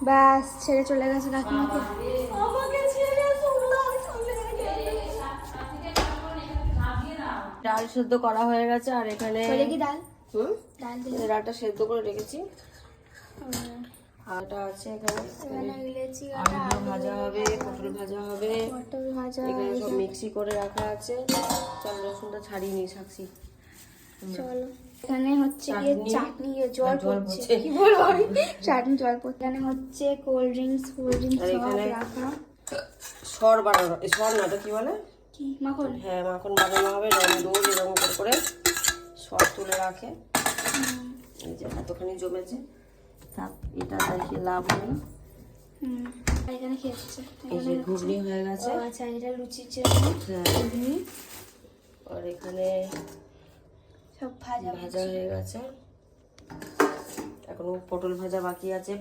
ব্যাস ছেড়ে চলে গেছে কাকিমাকে। ডাল সেদ্ধ করা হয়ে গেছে আর এখানে ডাল ডালটা সেদ্ধ করে রেখেছি। আটা আছে এখানে, আলু ভাজা হবে, পটল ভাজা হবে, এখানে সব মিক্সি করে রাখা আছে। চল রসুনটা ছাড়িয়ে নিই সাক্ষী। চলো এখানে হচ্ছে চাটনি জল পড়ছে, কি বলবো আমি, চাটনি জল পড়ছে। এখানে হচ্ছে কোল্ড ড্রিঙ্কস সব রাখা। সর বানানো, সর না তো কি বলে, কি মাখন? হ্যাঁ মাখন বানানো হবে। রোজ এরকম করে সর তুলে রাখে। এই যে এতখানি জমেছে, এটা দেখে লাভ নেই। এখানে খেয়েছে, ঘুগনি হয়ে গেছে। আচ্ছা এটা লুচির ঘুগনি। আর এখানে সব ভাজা হয়ে গেছে, এখনো পটল ভাজা বাকি আছে।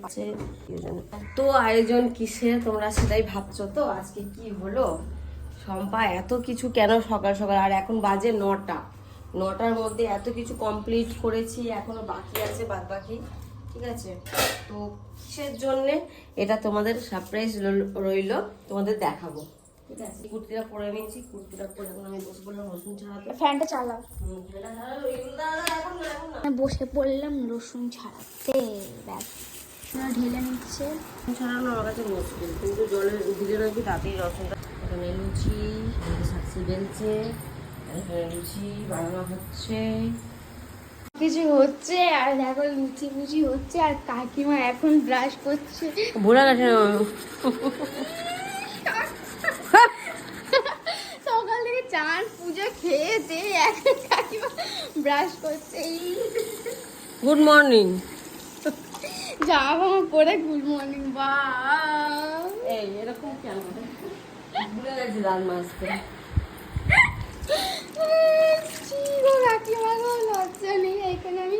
তো আয়োজন কিসের তোমরা সেটাই ভাবছো তো। আজকে কি হলো শম্পা, এত কিছু কেন সকাল সকাল? আর এখন বাজে 9টার মধ্যে এত কিছু কমপ্লিট করেছি, এখনো বাকি আছে বাদ বাকি, ঠিক আছে? তো কিসের জন্যে এটা তোমাদের সারপ্রাইজ রইলো, তোমাদের দেখাবো, ঠিক আছে? কুর্তিটা পরে নিয়েছি, কুর্তিটা পরে এখন আমি বসে পড়লাম রসুন ছাড়াতে। ফ্যানটা চালাও। বসে পড়লাম রসুন ছাড়াতে। ব্যাস ঢেলে নিচ্ছে। ছাড়ানো আমার কাছে মুশকিল, কিন্তু জলে ভিজে রাখি তাতেই রসুনটা। এখানে লুচি সাক্ষী বেলছে, এখানে লুচি বানানো হচ্ছে, কিছু হচ্ছে। আর দেখো লুচি ফুচি হচ্ছে, আর কাকিমা এখন ব্রাশ করছে। ভোলা গেছে সকাল থেকে চান পুজো খেয়ে দিয়ে এখন কাকিমা ব্রাশ করছে। গুড মর্নিং জামা পরে গুড মর্নিং। বা এই এরকম কেন ভুলে গেছি লাল মাছতে। কাকিমা লজ্জা নেই, এখানে আমি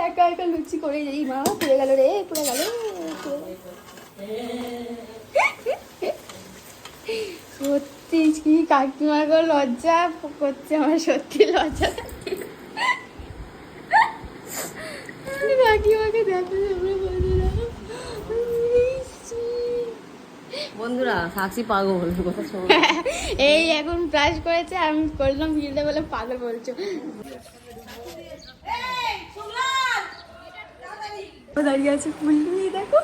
একা একা লুচি করে যাই। মা পুড়ে গেল রে, পুড়ে গেল। সত্যি কি কাকিমার লজ্জা করছে, আমার সত্যি লজ্জা। কাকিমাকে দেখো বন্ধুরা, সাক্ষী পাগল কথা শোনো। এই এখন ব্রাশ করেছে, আমি করলাম ভিড়তে বলে পাগল বলছো। দাঁড়িয়ে আছে ফুল নিয়ে, দেখো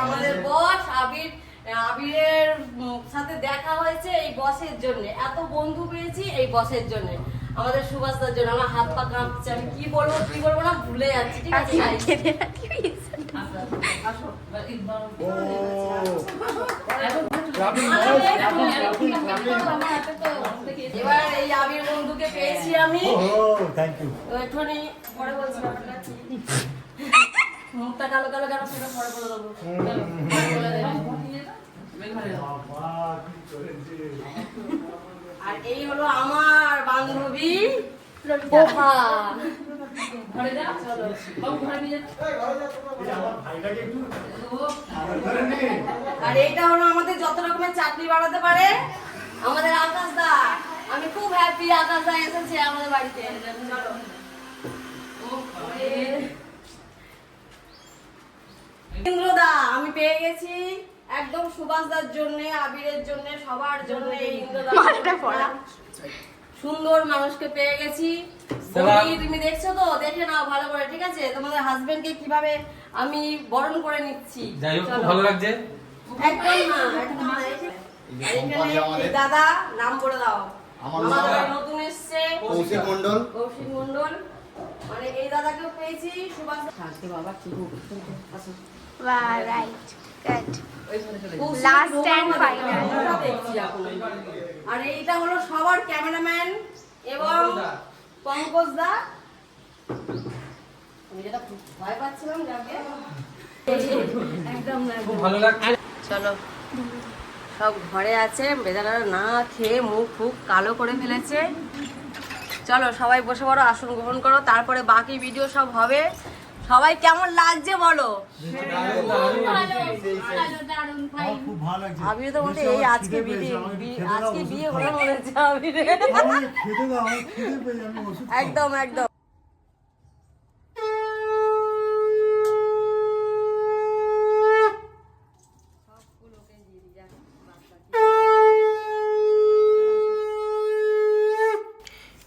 আমাদের বস আবিরের সাথে দেখা হয়েছে এই বসের জন্য। এত বন্ধু পেয়েছি এই বসের জন্য, আমাদের সুভাষদার জন্য। আমার হাত পা কাঁপছে, আমি কি বলবো না ভুলে যাচ্ছি, ঠিক আছে? এবার এই আবির বন্ধুকে পেয়েছি আমি, একটুখানি পরে বলছি। মুখটা কালো কালো কেন সেটা পরে বলে দেবো। আর এই হলো আমার বান্ধবী পোহা। আর এইটা হলো আমাদের যত রকমের চাটনি বানাতে পারে আমাদের আকাশ দা। আমি খুব হ্যাপি আকাশ দা এসেছে আমাদের বাড়িতে। চলো ইন্দ্রদা আমি পেয়ে গেছি একদম সুভাষদার জন্য, আবিরের জন্য, সবার জন্য। এই ইন্দ্রদা সুন্দর মানুষকে পেয়ে গেছি। তুমি দেখছো তো, দেখে নাও ভালো করে, ঠিক আছে? তোমাদের হাজবেন্ডকে কিভাবে আমি বরণ করে নিচ্ছি, যাই হোক খুব ভালো লাগছে। একদম না, একদম না। এখানে দাদা নাম বলে দাও। আমাদের নতুন এসছে কৌশিক মন্ডল। মানে এই দাদাকেও পেয়েছি। সুভাষ শান্তি বাবা কি আচ্ছা right good last and final. আর এইটা হলো সবার ক্যামেরাম্যান এবং পঙ্কজ দা। আমি যেটা ভয় পাচ্ছিলাম যাকে একদম না, খুব ভালো লাগছে। চলো সব ঘরে আছে, বেচারা না খেয়ে মুখ ফুক কালো করে ফেলেছে। চলো সবাই বসে পড়ো, আসন গ্রহণ করো, তারপরে বাকি ভিডিও সব হবে। সবাই কেমন লাগছে বলো? আবির তো বলতে এই আজকে বিয়ে হলো মনে হচ্ছে আবির। একদম একদম।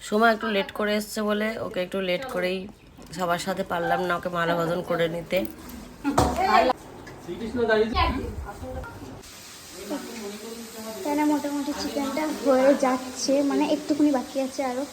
সময় একটু লেট করে এসছে বলে ওকে একটু লেট করেই সবার সাথে পারলাম না ওকে মালাবদল করে নিতে। মোটামুটি চিকেনটা হয়ে যাচ্ছে, মানে একটুখানি বাকি আছে আরো।